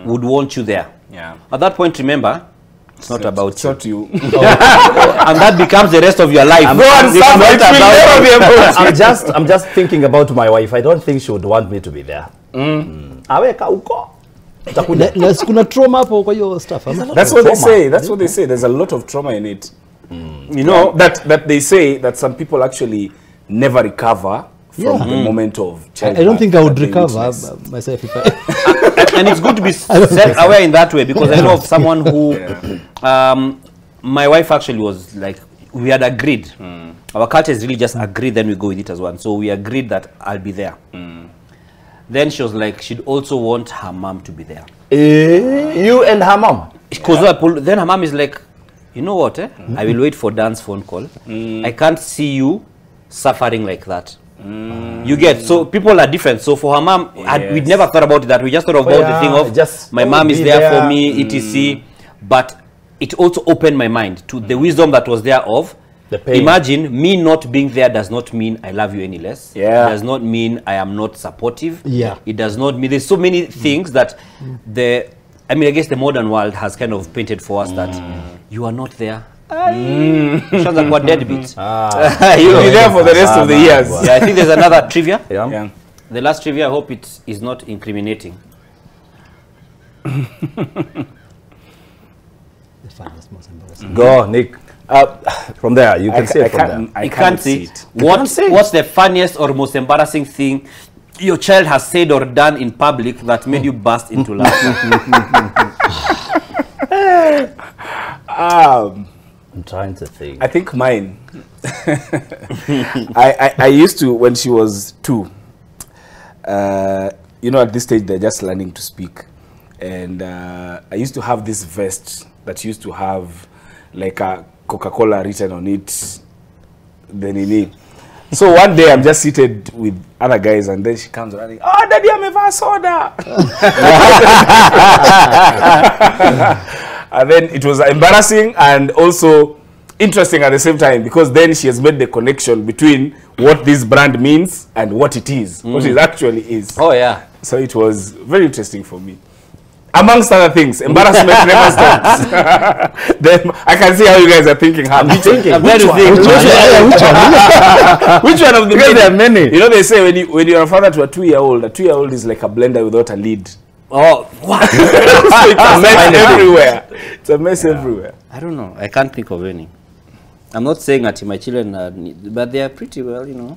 would want you there. Yeah. At that point, remember, it's not about It's you. not you. And that becomes the rest of your life. I'm just thinking about my wife. I don't think she would want me to be there. Aweka uko. Kuna trauma hapo kwa hiyo stuff. Ama? That's what they say. That's what they say. There's a lot of trauma in it. You know, that they say that some people actually never recover from the moment of childbirth. I don't think I would that they recover witness. myself if I... And it's good to be self-aware in that way, because I know of someone who, my wife actually was like, we had agreed. Our cultures really just agreed, then we go with it as one. So we agreed that I'll be there. Then she was like, she'd also want her mom to be there. You and her mom? Because then her mom is like, you know what, I will wait for Dan's phone call. I can't see you suffering like that. You get, so people are different. So for her mom, we'd never thought about that. We just thought about the thing of just my mom is there for me, etc. But it also opened my mind to the wisdom that was there of, the pain. Imagine me not being there does not mean I love you any less. Yeah. It does not mean I am not supportive. Yeah. It does not mean, there's so many things that I guess the modern world has kind of painted for us that you are not there. Sounds like what deadbeat. You'll be there for the rest of the years. Yeah, I think there's another trivia. Yeah. The last trivia, I hope it is not incriminating. The funniest, most embarrassing. Go, Nick. From there, you can say it from there. I can't see it. What's the funniest or most embarrassing thing your child has said or done in public that made you burst into laughter? I'm trying to think. I think mine. I used to, when she was 2, you know, at this stage they're just learning to speak, and I used to have this vest that used to have like a Coca-Cola written on it. So one day I'm just seated with other guys, and then she comes running, "Oh, Daddy, I'm a soda." And then it was embarrassing and also interesting at the same time, because then she has made the connection between what this brand means and what it is, what it actually is. Oh yeah. So it was very interesting for me. Amongst other things, embarrassment never stops. Then I can see how you guys are thinking. Which one? Which one of the Because there are many. You know, they say when you're a father to a 2-year-old, a 2-year-old is like a blender without a lid. Oh, what? So it's a mess everywhere. It's a mess everywhere. I don't know. I can't think of any. I'm not saying that my children are, but they are pretty well, you know.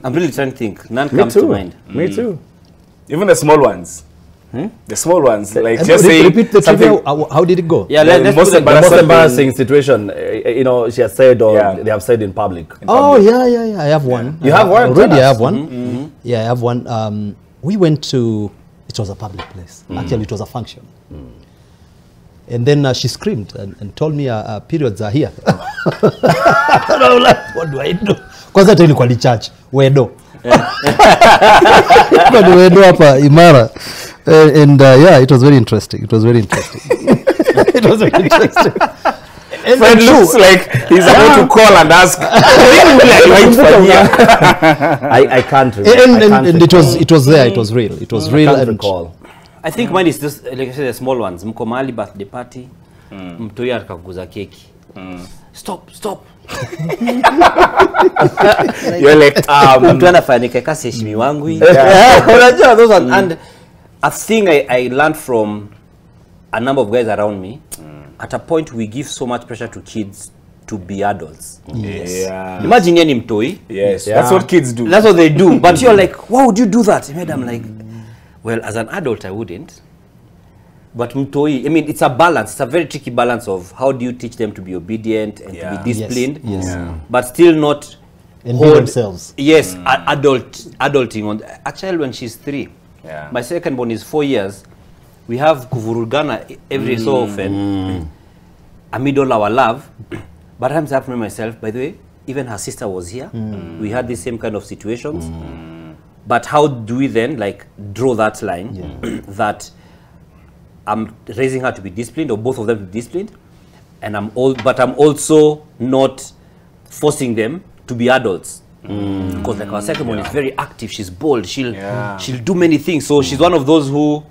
I'm really trying to think. None comes to mind. Me too. Even the small ones. The small ones, like And just saying repeat the something. trivia. How did it go? Yeah, The let's most put it- The most Embarrassing- embarrassing situation, you know, she has said or Yeah. they have said in public. Oh yeah. I have one. You have one? Already, Tell I us. have one. Yeah, I have one. We went to. It was a public place. Actually, it was a function. And then she screamed and told me periods are here. And I was like, what do I do? Kwanza hata ilikuwa ni church. Wedo. Kwa ni wedo hapa Imara. And yeah, it was very interesting. It was very interesting. It was very interesting. And Fred looks like he's about to call and ask. I can't remember. And it was there. It was real. It was real. I can't And recall. I think mine is just, like I said, the small ones. Mko mahali birthday party, mtoi akakuguza keki. Stop. You're like, Mtu anafanyika kasi heshimi wangu hii. Unajua those ones. And a thing I learned from a number of guys around me, at a point we give so much pressure to kids to be adults. yeah. Imagine yeye ni mtoi. Yes, Yeah. that's what kids do. That's what they do. But you're like, why would you do that? And I'm like, well, as an adult, I wouldn't. But mtoi, I mean, it's a balance. It's a very tricky balance of how do you teach them to be obedient and to be disciplined, Yes. but still not And be themselves. Yes, adulting on a child when she's 3. Yeah. My second born is 4 years. We have kuvurugana every so often. Amid all our love, but sometimes I have to remember myself. By the way, even her sister was here. We had the same kind of situations. But how do we then like draw that line that I'm raising her to be disciplined, or both of them to be disciplined, and but I'm also not forcing them to be adults. Because like our second one is very active. She's bold. She'll do many things. So she's one of those who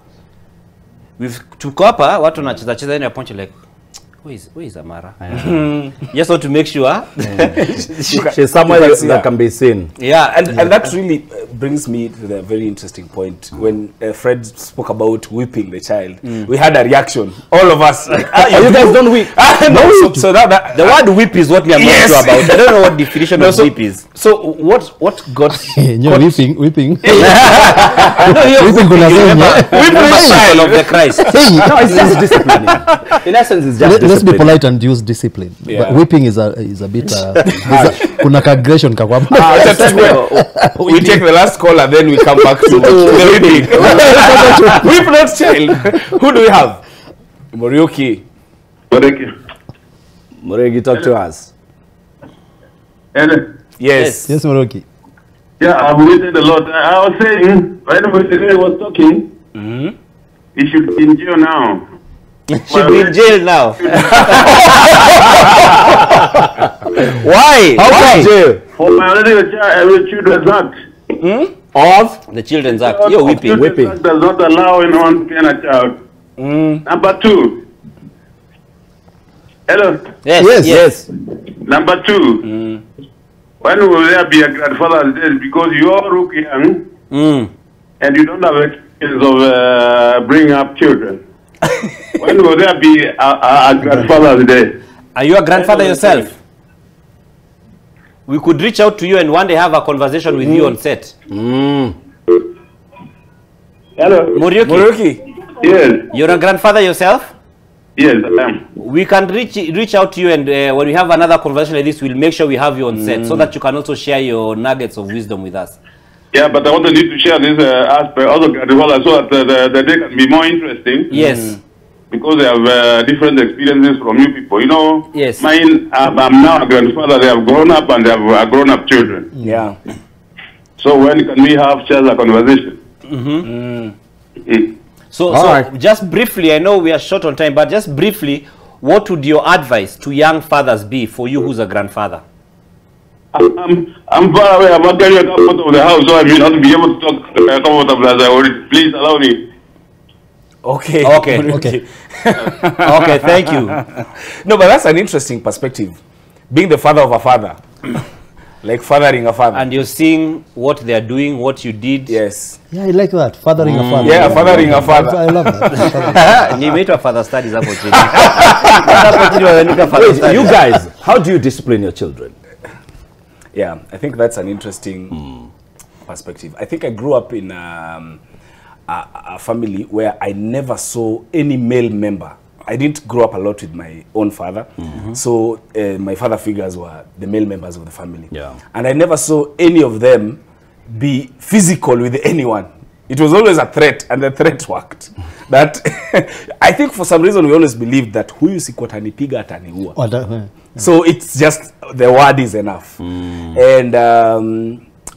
we've took up her. What on cheza in a punch like. Where is Amara? Just want to make sure she's somewhere that can be seen. Yeah, and that really brings me to the very interesting point. When Fred spoke about whipping the child, we had a reaction. All of us, like, you guys don't whip. No, so that the word whip is what we are not sure about. I don't know what definition of whip is. So what got whipping. Whipping the child of the Christ. No, it's just disciplining. In essence, it's just Let's be polite and use discipline. Yeah. But whipping is a bit kuna aggression kakwa. we take the last call and then we come back to the whipping. Whip that child. Who do we have? Morioki. Moregi, talk to us. Yes. Yes, Moroki. Yeah, I've waited a lot. I was saying, when the was talking, he should be in jail now. Should be in jail now. Why? Why? Jail? For violating the Children's Act. Of The Children's Act. You're whipping. Whipping. Act does not allow anyone to a child. Number 2. Hello. Yes. Number 2. When will there be a grandfather's day? Because you are young and you don't have experience of bringing up children. When will there be a grandfather's day? Are you a grandfather yourself? We could reach out to you and one day have a conversation with you on set. Hello. Morioki, Yes. you're a grandfather yourself? Yes, I am. We can reach out to you, and when we have another conversation like this, we'll make sure we have you on set so that you can also share your nuggets of wisdom with us. Yeah, but I want to share this aspect also so that the day can be more interesting. Yes. Because they have different experiences from you people. You know, Yes. mine, I'm now a grandfather. They have grown up and they have grown-up children. Yeah. So when can we have share a conversation? So just briefly, I know we are short on time, but just briefly, what would your advice to young fathers be for you who's a grandfather? I'm far away. I'm not getting out of the house, so I may not be able to talk comfortably as I already. Please allow me. Okay. Okay, thank you. No, but that's an interesting perspective. Being the father of a father. Like fathering a father. And you're seeing what they are doing, what you did. Yes. Yeah, I like that. Fathering a father. Yeah, fathering a father. I love that. You made a father studies. you guys, how do you discipline your children? Yeah, I think that's an interesting perspective. I think I grew up in a family where I never saw any male member. I didn't grow up a lot with my own father. So my father figures were the male members of the family. Yeah. And I never saw any of them be physical with anyone. It was always a threat, and the threat worked. That I think for some reason we always believed that huyu siku atanipiga ataniua. So it's just the word is enough. And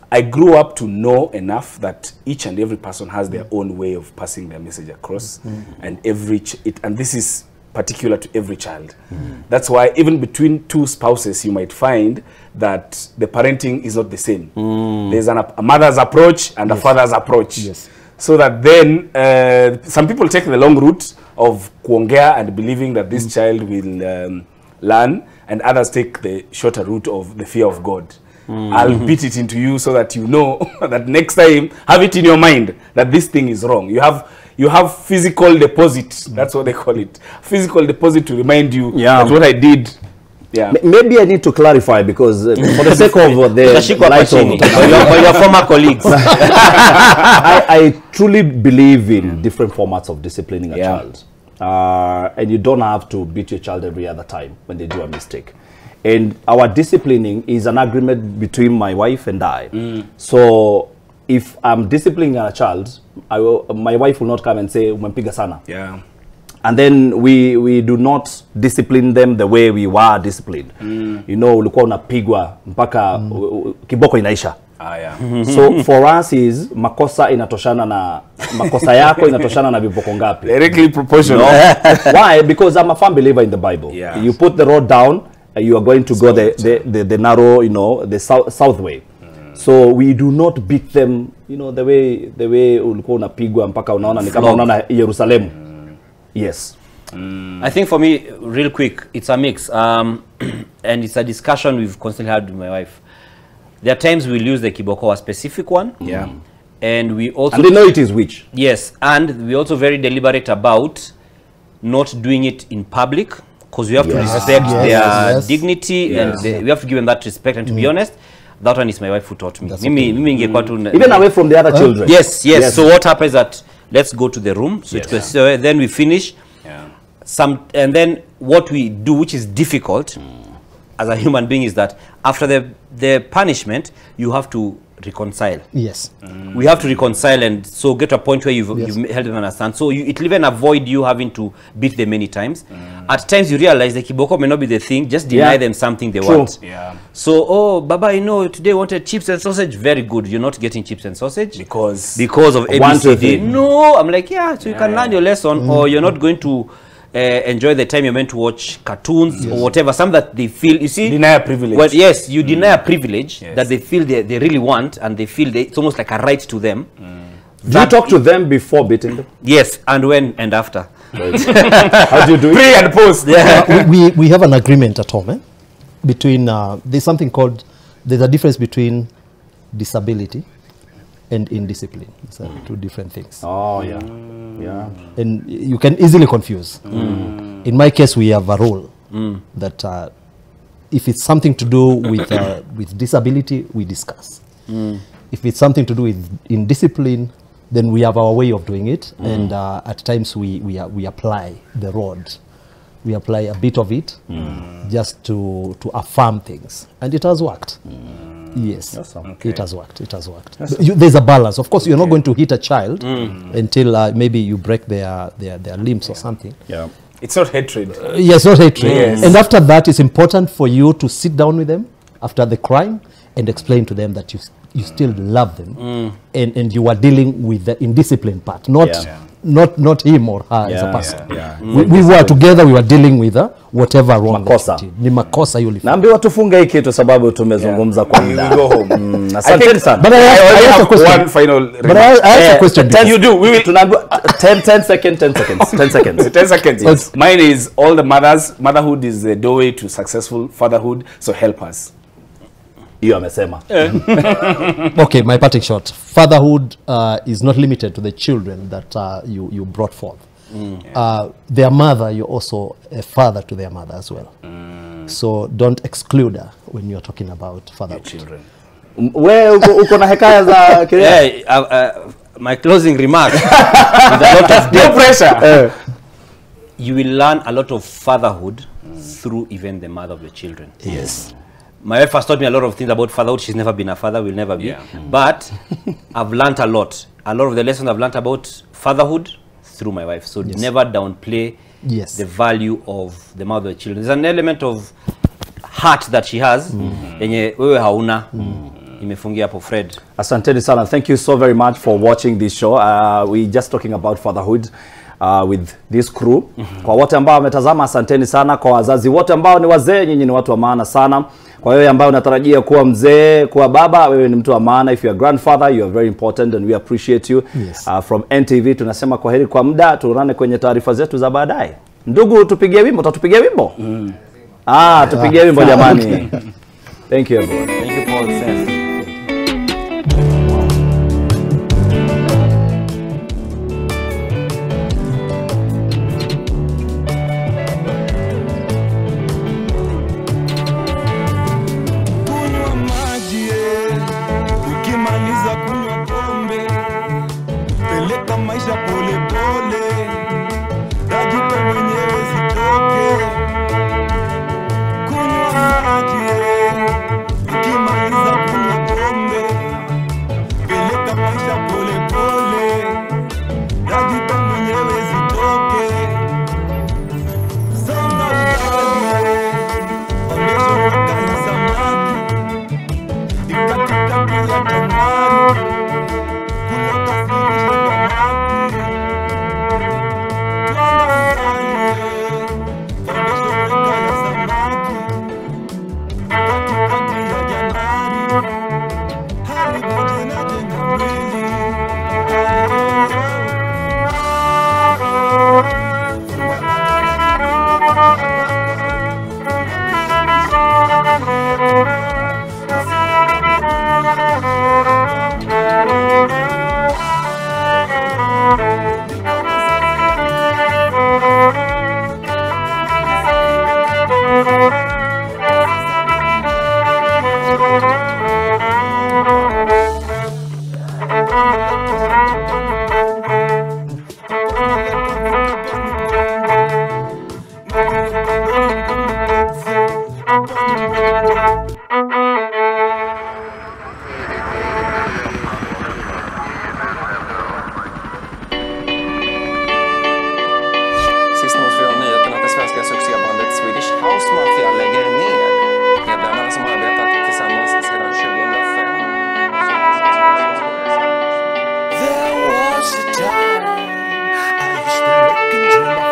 I grew up to know enough that each and every person has their own way of passing their message across, and and this is particular to every child. That's why even between two spouses, you might find that the parenting is not the same. There's a mother's approach and a father's approach. Yes. So that then some people take the long route of kuongea and believing that this child will learn, and others take the shorter route of the fear of God. I'll beat it into you so that you know that next time, have it in your mind that this thing is wrong. You have physical deposit. That's what they call it. Physical deposit to remind you that what I did. Yeah. Maybe I need to clarify because for the sake of the light of your former colleagues. I truly believe in different formats of disciplining a child. And you don't have to beat your child every other time when they do a mistake. And our disciplining is an agreement between my wife and I. So if I'm disciplining a child, my wife will not come and say, umempiga sana. Yeah. And then we do not discipline them the way we were disciplined. You know, ulikuwa unapigwa mpaka kiboko inaisha. So for us is makosa inatoshana na makosa yako inatoshana na viboko ngapi. Directly proportional. Why? Because I'm a firm believer in the Bible. You put the road down, you are going to go the narrow, you know, the south way. So we do not beat them, you know, the way ulikuwa unapigwa mpaka unaona ni kama unaona Yerusalemu. Yes. I think for me, real quick, it's a mix. And it's a discussion we've constantly had with my wife. There are times we'll use the kiboko, a specific one. Yeah. And we also... And they know it is which. Yes. And we're also very deliberate about not doing it in public, because we have to respect their dignity, and we have to give them that respect. And to be honest, that one is my wife who taught me. Even away from the other children. Yes. So what happens is that let's go to the room. So then we finish. And then what we do, which is difficult as a human being, is that after the punishment, you have to reconcile. Yes. We have to reconcile, and so get to a point where you've helped them understand. So it will even avoid you having to beat them many times. At times you realize the kiboko may not be the thing, just deny them something they want. So, oh, Baba, you know, today wanted chips and sausage. Very good. You're not getting chips and sausage because of ABCD. No, I'm like, so you can learn your lesson, or you're not going to enjoy the time you're meant to watch cartoons or whatever, some that they feel, you see, deny a privilege. Well, yes, you deny a privilege that they feel they really want, and they feel it's almost like a right to them. Do you talk to them before beating them? Yes, and when and after. How do you do it? Pre and post. We have an agreement at home between there's something called, there's a difference between disability and indiscipline. It's two different things. Oh, yeah. And you can easily confuse. In my case, we have a rule that if it's something to do with disability, we discuss. If it's something to do with indiscipline, then we have our way of doing it, and at times we apply the rod. We apply a bit of it just to affirm things, and it has worked. Yes, it has worked. It has worked. There's a balance. Of course, you're not going to hit a child until maybe you break their limbs or something. Yeah, it's not hatred. Yes, not hatred. Yes. And after that, it's important for you to sit down with them after the crime and explain to them that you still love them, and you are dealing with the indisciplined part, not him or her as a person. We were together, we were dealing with whatever wrong makosa. Ni makosa yule. Naambiwa tufunge hiki kitu sababu tumezungumza kwa muda. We go home. Asante sana. But I have a question. One final But I have a question. You do. We will. Tunaambiwa 10 seconds. 10 seconds. 10 seconds. Yes. Mine is all the mothers. Motherhood is the doorway to successful fatherhood. So help us. Hiyo amesema. Okay, my parting shot. Fatherhood is not limited to the children that you brought forth. Their mother, you're also a father to their mother as well. So don't exclude her when you're talking about fatherhood. Children. Wewe uko na hekaya za Yeah, my closing remark with a lot of No pressure. You will learn a lot of fatherhood through even the mother of your children. Yes. My wife has taught me a lot of things about fatherhood. She's never been a father, will never be. But I've learned a lot. A lot of the lessons I've learned about fatherhood through my wife. So never downplay the value of the mother of the children. There's an element of heart that she has. Yenye wewe hauna. Imefungia hapo Fred. Asanteni sana. Thank you so very much for watching this show. We're just talking about fatherhood with this crew. Kwa wote ambao wametazama, asanteni sana. Kwa wazazi wote ambao ni wazee, nyinyi ni watu wa maana sana. Kwa wewe ambao unatarajia kuwa mzee, kuwa baba, wewe ni mtu wa maana. If you are grandfather, you are very important and we appreciate you. From NTV tunasema kwaheri kwa muda, tuonane kwenye taarifa zetu za baadaye. Ndugu, tupigie wimbo, tatupigia wimbo? Tupigie wimbo jamani. Thank you everyone. Thank you, Paul. Kunywa maji, Sist nås vi av nyheten att det svenska succébandet Swedish House Mafia lägger ner. Medlemmarna som arbetat tillsammans sedan 2005. There was a time I used to look into my